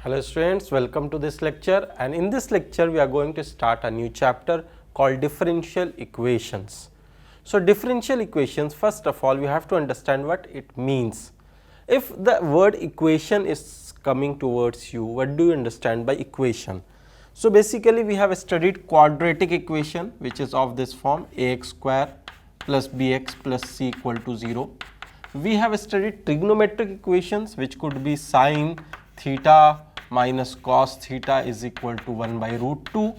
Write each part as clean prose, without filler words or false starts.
Hello students, welcome to this lecture, and in this lecture we are going to start a new chapter called differential equations. So, differential equations, first of all we have to understand what it means. If the word equation is coming towards you, what do you understand by equation? So, basically we have studied quadratic equation which is of this form ax square plus bx plus c equal to 0. We have studied trigonometric equations which could be sine theta minus cos theta is equal to 1 by root 2.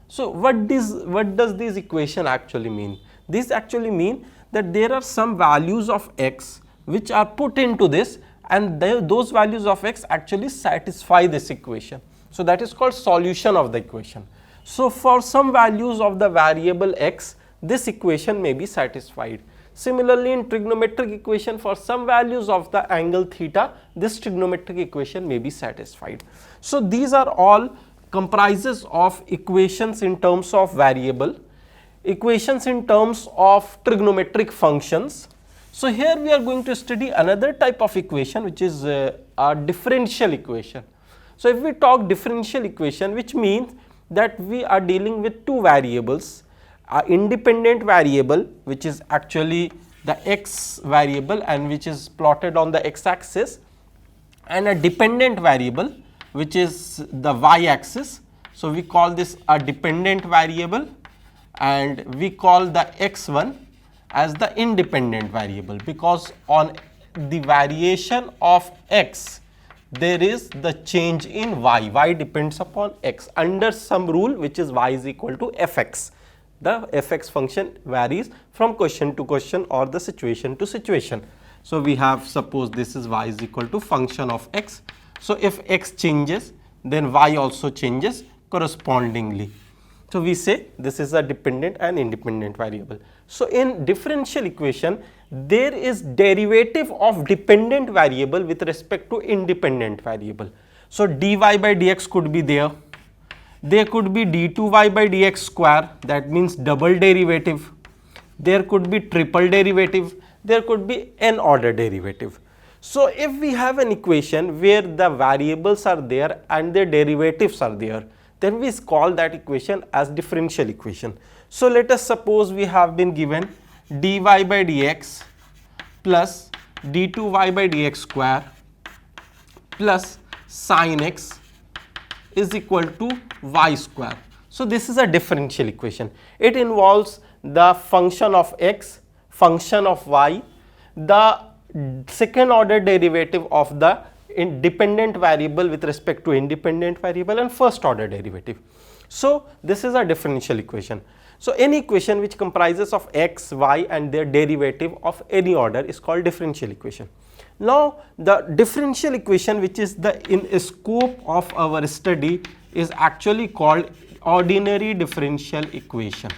So, what does this equation actually mean? This actually mean that there are some values of x which are put into this, and those values of x actually satisfy this equation. So, that is called solution of the equation. So, for some values of the variable x, this equation may be satisfied. Similarly, in trigonometric equation, for some values of the angle theta, this trigonometric equation may be satisfied. So, these are all comprises of equations in terms of variable, equations in terms of trigonometric functions. So, here we are going to study another type of equation which is a differential equation. So, if we talk differential equation, which means that we are dealing with two variables, independent variable which is actually the x variable and which is plotted on the x axis, and a dependent variable which is the y axis. So, we call this a dependent variable and we call the x1 as the independent variable, because on the variation of x there is the change in y depends upon x under some rule which is y is equal to fx. The fx function varies from question to question or the situation to situation. So, we have, suppose this is y is equal to function of x. So, if x changes, then y also changes correspondingly. So, we say this is a dependent and independent variable. So, in differential equation, there is derivative of dependent variable with respect to independent variable. So, dy by dx could be there. There could be d2y by dx square, that means double derivative. There could be triple derivative. There could be n order derivative. So, if we have an equation where the variables are there and their derivatives are there, then we call that equation as differential equation. So, let us suppose we have been given dy by dx plus d2y by dx square plus sin x is equal to y square. So, this is a differential equation. It involves the function of x, function of y, the second order derivative of the dependent variable with respect to independent variable, and first order derivative. So, this is a differential equation. So, any equation which comprises of x, y and their derivative of any order is called differential equation. Now, the differential equation which is the in scope of our study is actually called ordinary differential equation.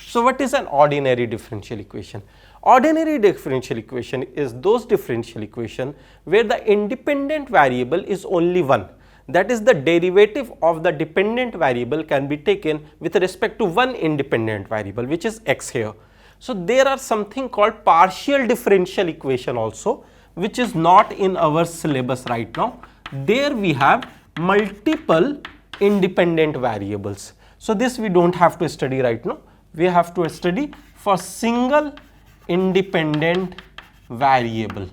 So, what is an ordinary differential equation? Ordinary differential equation is those differential equation where the independent variable is only one, that is the derivative of the dependent variable can be taken with respect to one independent variable which is x here. So, there are something called partial differential equation also, which is not in our syllabus right now. There we have multiple independent variables. So, this we do not have to study right now, we have to study for single independent variable,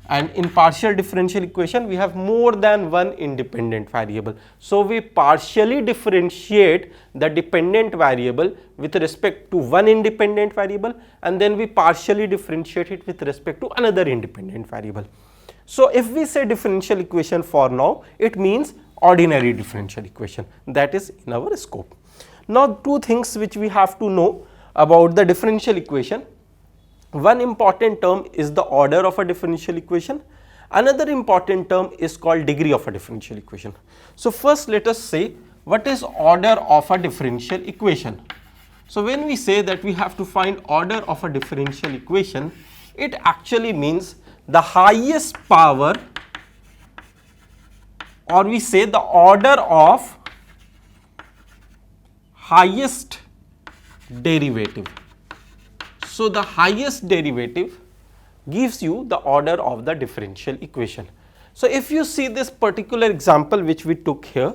and in partial differential equation we have more than one independent variable. So, we partially differentiate the dependent variable with respect to one independent variable, and then we partially differentiate it with respect to another independent variable. So, if we say differential equation for now, it means ordinary differential equation, that is in our scope. Now, two things which we have to know about the differential equation. One important term is the order of a differential equation. Another important term is called degree of a differential equation. So, first let us say what is order of a differential equation. So, when we say that we have to find order of a differential equation, it actually means the highest power, or we say the order of highest derivative. So, the highest derivative gives you the order of the differential equation. So if you see this particular example which we took here,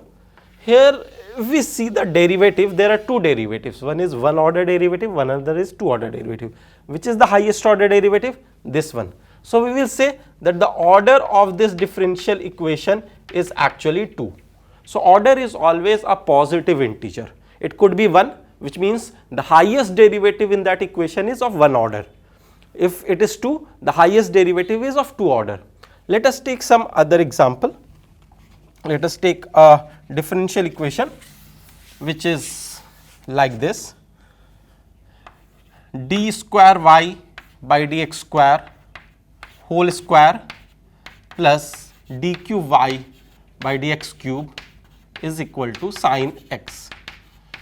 here we see the derivative, there are two derivatives, one is one order derivative, one other is two order derivative. Which is the highest order derivative? This one. So we will say that the order of this differential equation is actually 2. So order is always a positive integer. It could be 1, which means the highest derivative in that equation is of 1 order. If it is 2, the highest derivative is of 2 order. Let us take some other example. Let us take a differential equation which is like this: d square y by dx square whole square plus dq y by dx cube is equal to sin x.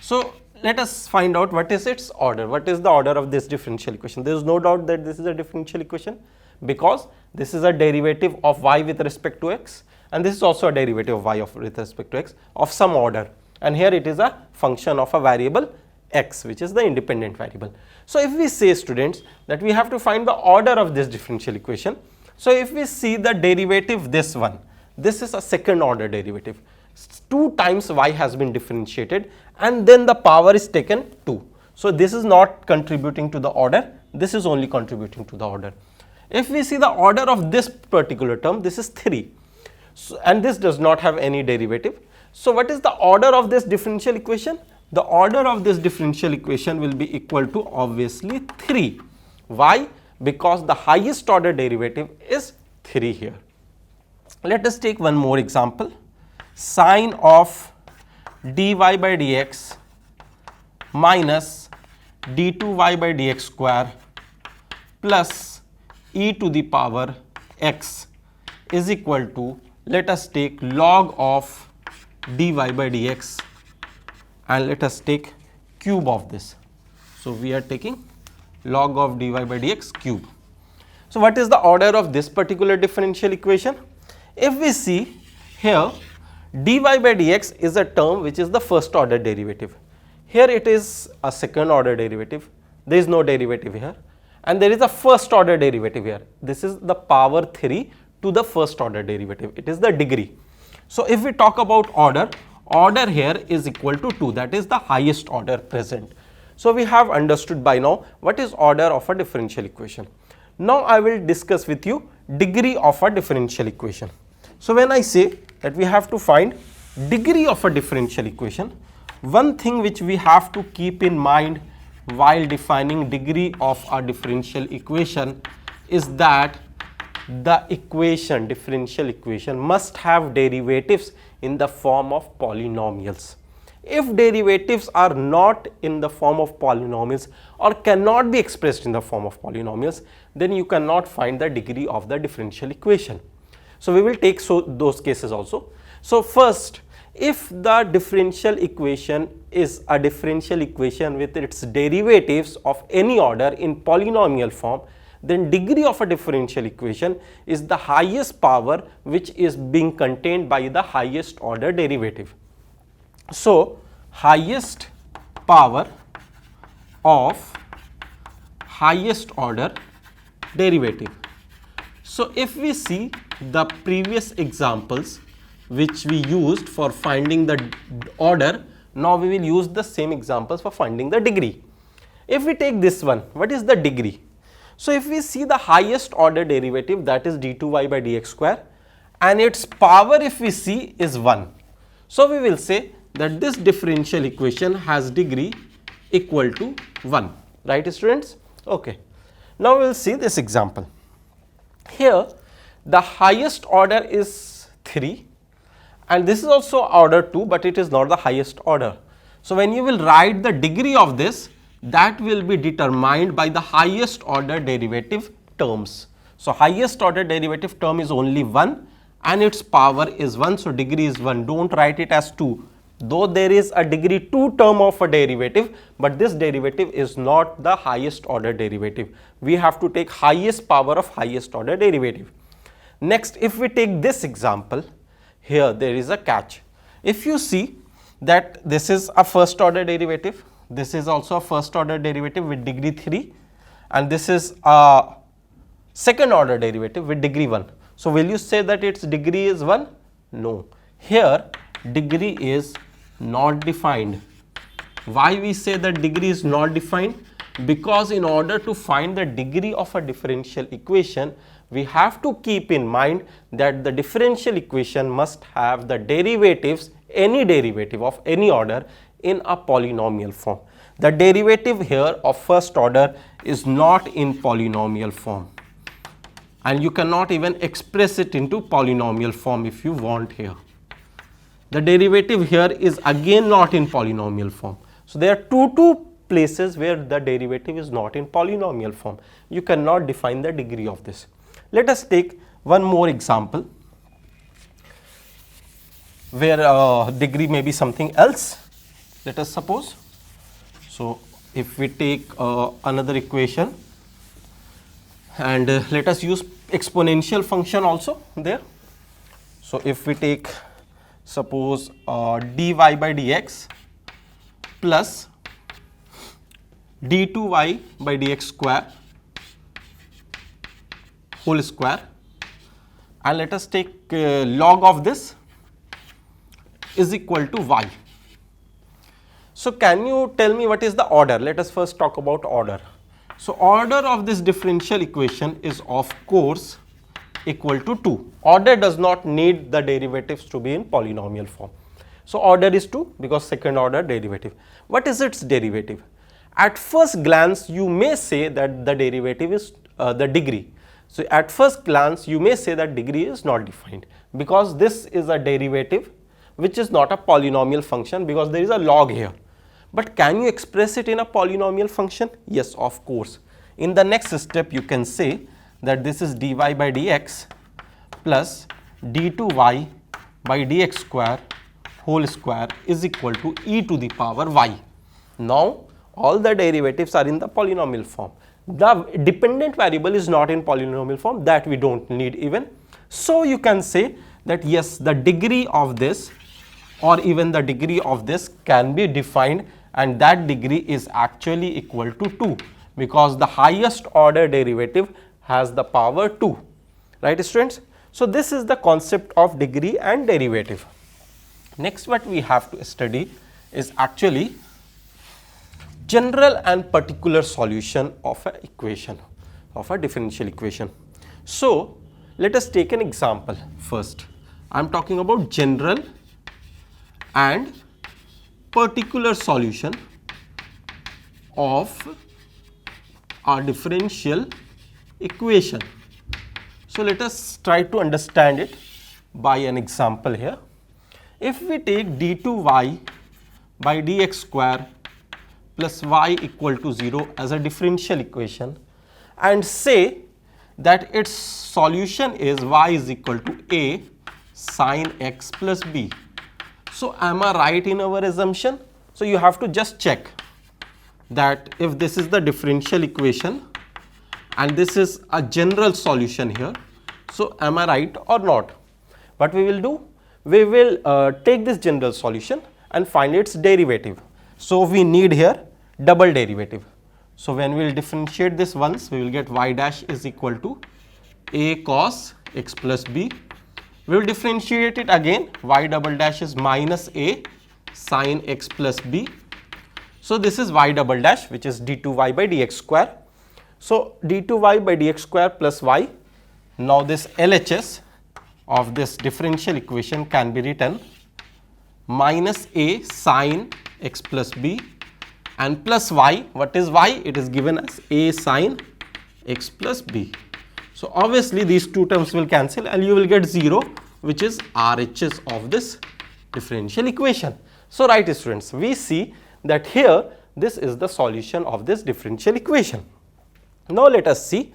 So let us find out what is its order. What is the order of this differential equation? There is no doubt that this is a differential equation, because this is a derivative of y with respect to x, and this is also a derivative of y with respect to x of some order, and here it is a function of a variable x, which is the independent variable. So if we say, students, that we have to find the order of this differential equation, so if we see the derivative, this one, this is a second order derivative. 2 times y has been differentiated and then the power is taken 2. So this is not contributing to the order, this is only contributing to the order. If we see the order of this particular term, this is 3, so, and this does not have any derivative. So what is the order of this differential equation? The order of this differential equation will be equal to obviously 3. Why? Because the highest order derivative is 3 here. Let us take one more example. Sine of dy by dx minus d2y by dx square plus e to the power x is equal to, let us take log of dy by dx and let us take cube of this. So we are taking log of dy by dx cube. So what is the order of this particular differential equation? If we see here, dy by dx is a term which is the first order derivative. Here it is a second order derivative, there is no derivative here, and there is a first order derivative here. This is the power 3 to the first order derivative, it is the degree. So if we talk about order, order here is equal to 2, that is the highest order present. So we have understood by now what is order of a differential equation. Now I will discuss with you degree of a differential equation. So when I say that we have to find degree of a differential equation, one thing which we have to keep in mind while defining degree of a differential equation is that the equation, differential equation, must have derivatives in the form of polynomials. If derivatives are not in the form of polynomials or cannot be expressed in the form of polynomials, then you cannot find the degree of the differential equation. So we will take those cases also. So first, if the differential equation is a differential equation with its derivatives of any order in polynomial form, then degree of a differential equation is the highest power which is being contained by the highest order derivative. So highest power of highest order derivative. So if we see the previous examples which we used for finding the order, now we will use the same examples for finding the degree. If we take this one, what is the degree? So if we see the highest order derivative, that is d2y by dx square, and its power if we see is 1. So we will say that this differential equation has degree equal to 1, right students? Okay. Now we will see this example. Here the highest order is 3 and this is also order 2, but it is not the highest order. So when you will write the degree of this, that will be determined by the highest order derivative terms. So highest order derivative term is only 1 and its power is 1, so degree is 1. Don't write it as 2. Though there is a degree 2 term of a derivative, but this derivative is not the highest order derivative. We have to take highest power of highest order derivative. Next, if we take this example, here there is a catch. If you see that this is a first order derivative, this is also a first order derivative with degree 3, and this is a second order derivative with degree 1. So will you say that its degree is 1? No. Here degree is not defined. Why we say that degree is not defined? Because in order to find the degree of a differential equation, we have to keep in mind that the differential equation must have the derivatives, any derivative of any order, in a polynomial form. The derivative here of first order is not in polynomial form, and you cannot even express it into polynomial form if you want here. The derivative here is again not in polynomial form. So there are two places where the derivative is not in polynomial form. You cannot define the degree of this. Let us take one more example where degree may be something else. Let us suppose. So if we take another equation, and let us use exponential function also there. So if we take, suppose dy by dx plus d2y by dx square whole square, and let us take log of this is equal to y. So can you tell me what is the order? Let us first talk about order. So order of this differential equation is of course equal to 2. Order does not need the derivatives to be in polynomial form. So order is 2 because second order derivative. What is its derivative? At first glance you may say that the derivative is the degree. So at first glance you may say that degree is not defined because this is a derivative which is not a polynomial function because there is a log here. But can you express it in a polynomial function? Yes, of course. In the next step you can say that this is dy by dx plus d2y by dx square whole square is equal to e to the power y. Now all the derivatives are in the polynomial form. The dependent variable is not in polynomial form, that we don't need even. So you can say that yes, the degree of this or even the degree of this can be defined, and that degree is actually equal to 2 because the highest order derivative has the power 2, right students? So this is the concept of degree and derivative. Next what we have to study is actually general and particular solution of an equation, of a differential equation. So let us take an example first. I am talking about general and particular solution of a differential equation. So let us try to understand it by an example here. If we take d2y by dx square plus y equal to 0 as a differential equation and say that its solution is y is equal to a sin x plus b. So am I right in our assumption? So you have to just check that if this is the differential equation and this is a general solution here, so am I right or not? What we will do? We will take this general solution and find its derivative. So we need here double derivative. So when we will differentiate this once, we will get y dash is equal to a cos x plus b. We will differentiate it again, y double dash is minus a sin x plus b. So this is y double dash, which is d2y by dx square. So d2y by dx square plus y. Now this LHS of this differential equation can be written minus a sin x plus b and plus y. What is y? It is given as a sin x plus b. So obviously these two terms will cancel and you will get 0, which is RHS of this differential equation. So right students, we see that here this is the solution of this differential equation. Now let us see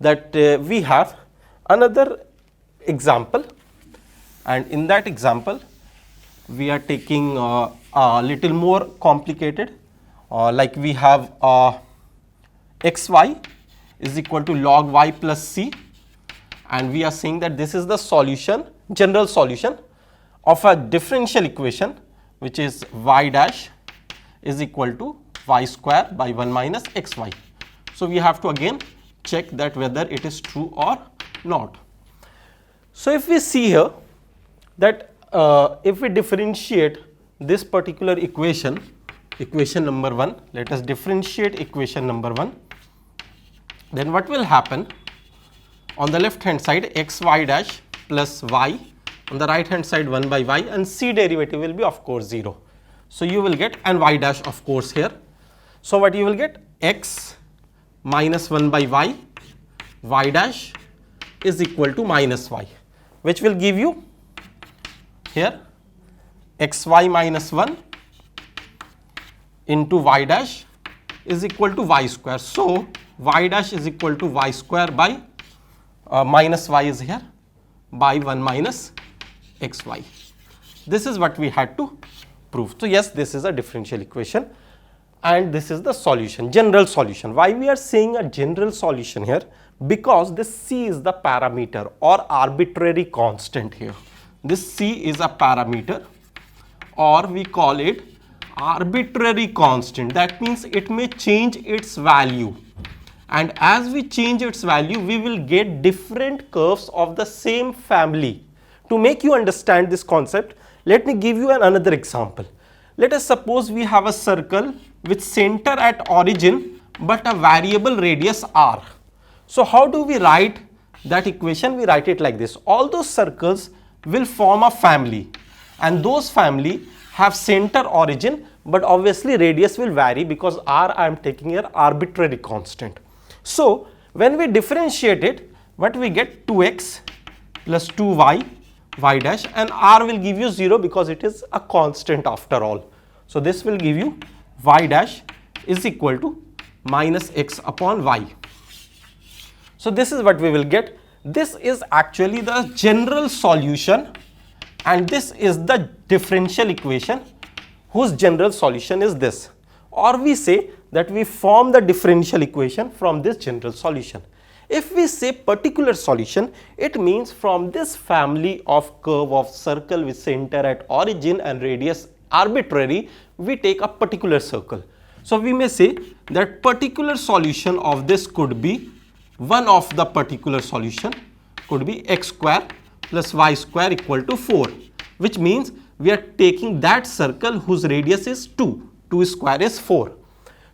that we have another example, and in that example we are taking a little more complicated, like we have xy is equal to log y plus c, and we are saying that this is the solution, general solution of a differential equation which is y dash is equal to y square by 1 minus xy. So we have to again check that whether it is true or not. So if we see here that if we differentiate this particular equation, equation number 1, let us differentiate equation number 1, then what will happen? On the left hand side xy dash plus y, on the right hand side 1 by y, and c derivative will be of course 0. So you will get, and y dash of course here. So what you will get, x minus 1 by y, y dash is equal to minus y, which will give you here xy minus 1 into y dash is equal to y square. So y dash is equal to y square by minus y is here by 1 minus xy. This is what we had to prove. So yes, this is a differential equation and this is the solution, general solution. Why we are saying a general solution here? Because this c is the parameter or arbitrary constant here. This c is a parameter, or we call it arbitrary constant. That means it may change its value, and as we change its value we will get different curves of the same family. To make you understand this concept, let me give you another example. Let us suppose we have a circle with center at origin but a variable radius r. So how do we write that equation? We write it like this: all those circles will form a family, and those family have center origin, but obviously radius will vary because r I am taking here arbitrary constant. So when we differentiate it, what we get? 2x plus 2y y dash, and r will give you 0 because it is a constant after all. So this will give you y dash is equal to minus x upon y. So this is what we will get. This is actually the general solution, and this is the differential equation whose general solution is this. Or we say that we form the differential equation from this general solution. If we say particular solution, it means from this family of curve of circle with center at origin and radius arbitrary, we take a particular circle. So we may say that particular solution of this could be, one of the particular solution could be x square plus y square equal to 4, which means we are taking that circle whose radius is 2. 2 square is 4.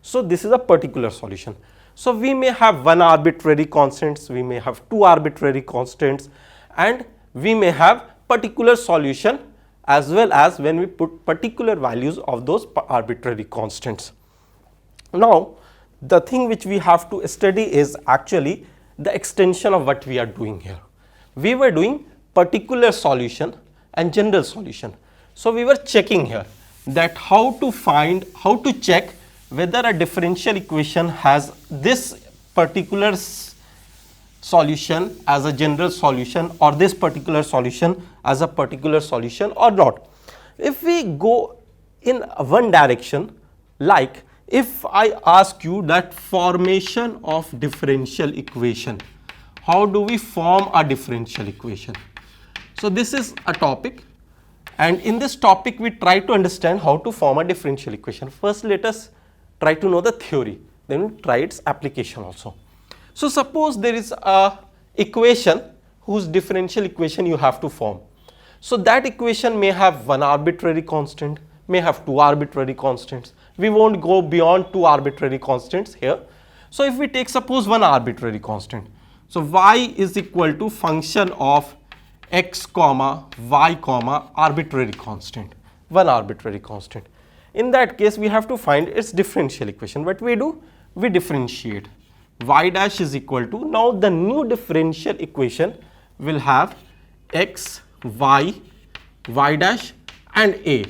So this is a particular solution. So we may have one arbitrary constants, we may have two arbitrary constants, and we may have particular solution as well as when we put particular values of those arbitrary constants. Now the thing which we have to study is actually the extension of what we are doing here. We were doing particular solution and general solution. So we were checking here that how to check whether a differential equation has this particular solution as a general solution or this particular solution as a particular solution or not. If we go in one direction, like if I ask you that formation of differential equation, how do we form a differential equation? So this is a topic, and in this topic we try to understand how to form a differential equation. First let us try to know the theory, then we try its application also. So suppose there is a equation whose differential equation you have to form. So that equation may have one arbitrary constant, may have two arbitrary constants. We won't go beyond two arbitrary constants here. So if we take suppose one arbitrary constant, so y is equal to function of x comma y comma arbitrary constant, one arbitrary constant. In that case we have to find its differential equation. What we do? We differentiate. Y dash is equal to, now the new differential equation will have x, y, y dash and a,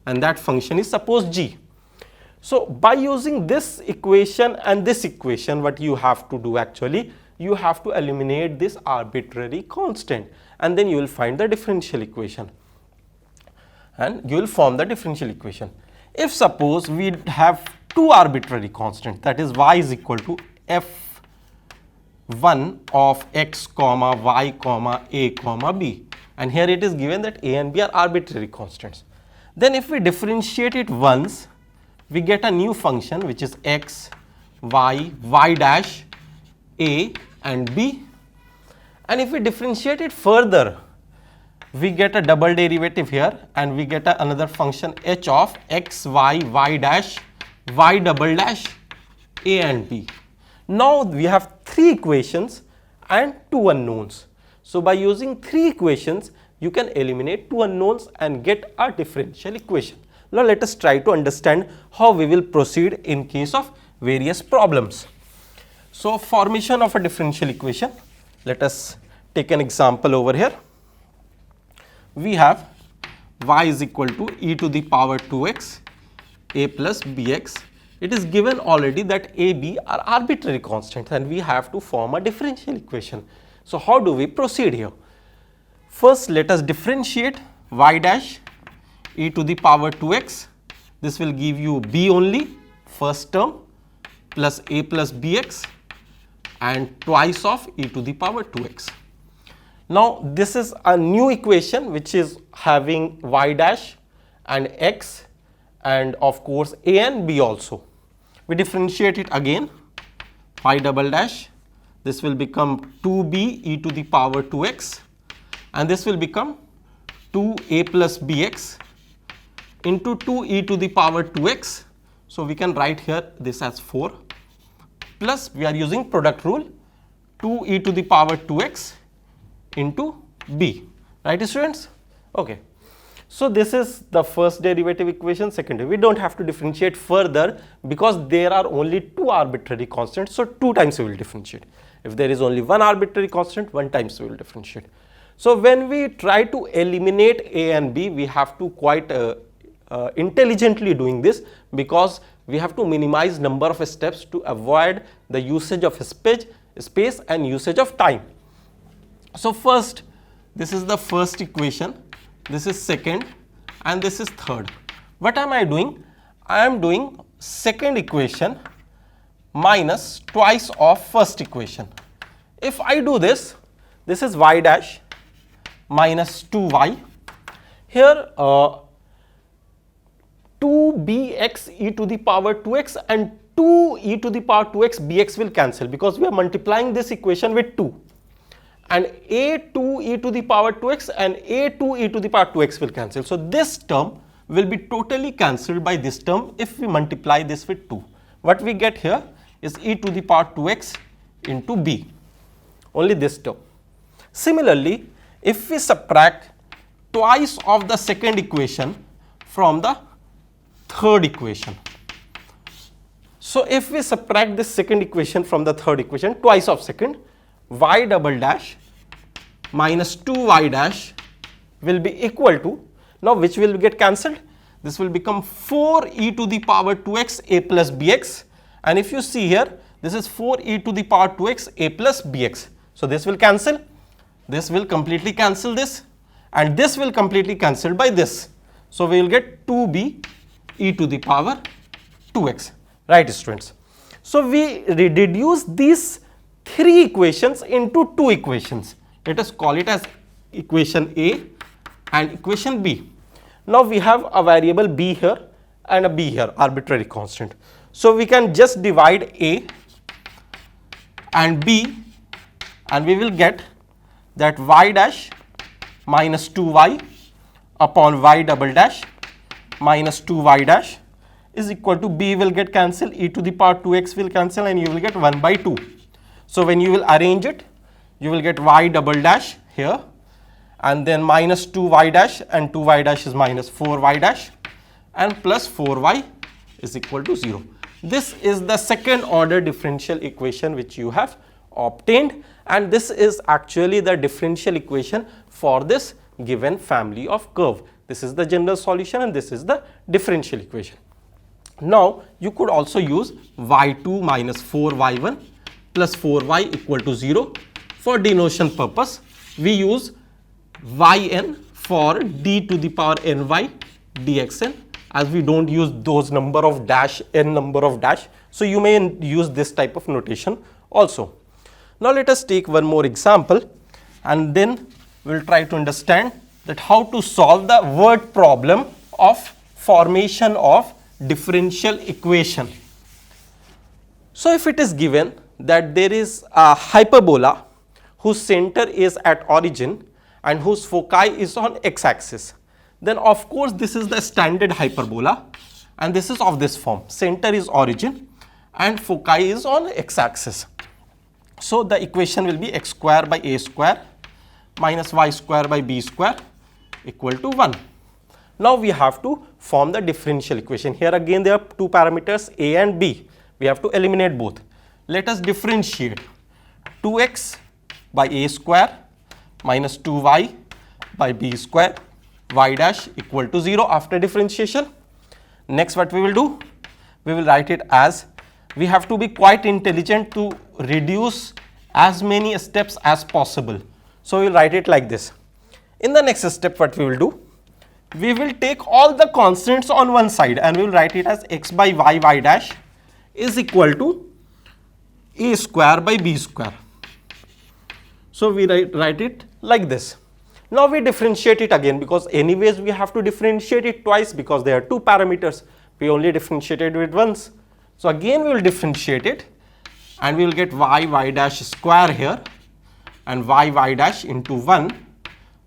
and that function is suppose g. So by using this equation and this equation, what you have to do actually, you have to eliminate this arbitrary constant, and then you will find the differential equation and you will form the differential equation. If suppose we have two arbitrary constants, that is y is equal to f1 of x comma y comma a comma b, and here it is given that a and b are arbitrary constants, then if we differentiate it once, we get a new function which is x, y, y dash, a and b, And if we differentiate it further, we get a double derivative here and we get another function h of x, y, y dash, y double dash, a and b. Now we have 3 equations and 2 unknowns. So by using 3 equations, you can eliminate 2 unknowns and get a differential equation. Now let us try to understand how we will proceed in case of various problems. So formation of a differential equation, let us take an example over here. We have y is equal to e to the power 2x a plus bx. It is given already that a, b are arbitrary constants and we have to form a differential equation. So how do we proceed here? First let us differentiate y dash e to the power 2x. This will give you b only, first term, plus a plus bx and twice of e to the power 2x. Now this is a new equation which is having y dash and x and of course a and b also. We differentiate it again, y double dash, this will become 2b e to the power 2x and this will become 2a plus bx into 2 e to the power 2x. So we can write here this as 4 plus we are using product rule 2 e to the power 2x into b, right students? Okay. So this is the first derivative equation, second. We don't have to differentiate further because there are only 2 arbitrary constants, so 2 times we will differentiate. If there is only 1 arbitrary constant, 1 times we will differentiate. So when we try to eliminate a and b, we have to quite intelligently doing this because we have to minimize number of steps to avoid the usage of space and usage of time. So first, this is the first equation, this is second and this is third. What am I doing? I am doing second equation minus twice of first equation. If I do this, this is y dash minus 2y. Here 2bx e to the power 2x and 2 e to the power 2x bx will cancel because we are multiplying this equation with 2. And a2 e to the power 2x and a2 e to the power 2x will cancel. So this term will be totally cancelled by this term if we multiply this with 2. What we get here is e to the power 2x into b, only this term. Similarly, if we subtract twice of the second equation from the third equation. So if we subtract this second equation from the third equation, twice of second, y double dash minus 2y dash will be equal to, now which will get cancelled? This will become 4 e to the power 2x a plus bx, and if you see here, this is 4 e to the power 2x a plus bx. So this will cancel, this will completely cancel this, and this will completely cancel by this. So we will get 2b e to the power 2x, right students? So we reduce these 3 equations into 2 equations. Let us call it as equation A and equation B. Now we have a variable b here and a b here, arbitrary constant. So we can just divide A and B and we will get that y dash minus 2y upon y double dash minus 2y dash is equal to b will get cancelled, e to the power 2x will cancel and you will get 1 by 2. So when you will arrange it, you will get y double dash here and then minus 2y dash and 2y dash is minus 4y dash and plus 4y is equal to 0. This is the second order differential equation which you have obtained, and this is actually the differential equation for this given family of curve. This is the general solution and this is the differential equation. Now you could also use y2 minus 4y1 plus 4y equal to 0. For denotation purpose, we use yn for d to the power ny dxn, as we don't use those number of dash, n number of dash. So you may use this type of notation also. Now let us take one more example and then we will try to understand that how to solve the word problem of formation of differential equation. So if it is given that there is a hyperbola whose center is at origin and whose foci is on x-axis, then of course this is the standard hyperbola and this is of this form. Center is origin and foci is on x-axis. So the equation will be x square by a square minus y square by b square equal to 1. Now we have to form the differential equation. Here again there are two parameters a and b. We have to eliminate both. Let us differentiate 2x by a square minus 2y by b square y dash equal to 0 after differentiation. Next what we will do? We will write it as, we have to be quite intelligent to reduce as many steps as possible. So we will write it like this. In the next step what we will do? We will take all the constants on one side and we will write it as x by y dash is equal to a square by b square. So we write it like this. Now we differentiate it again, because anyways we have to differentiate it twice because there are two parameters. We only differentiated it once. So again we will differentiate it and we will get y dash square here and y dash into 1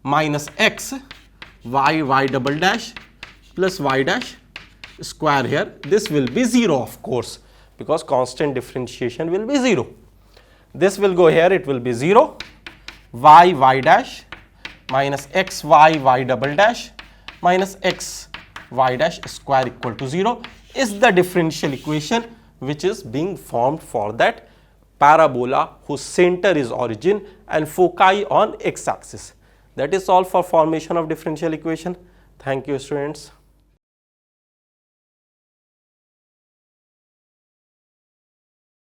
minus x y double dash plus y dash square here. This will be 0 of course, because constant differentiation will be 0. This will go here, it will be 0, y dash minus x y double dash minus x y dash square equal to 0 is the differential equation which is being formed for that parabola whose center is origin and foci on x-axis. That is all for formation of differential equation. Thank you, students.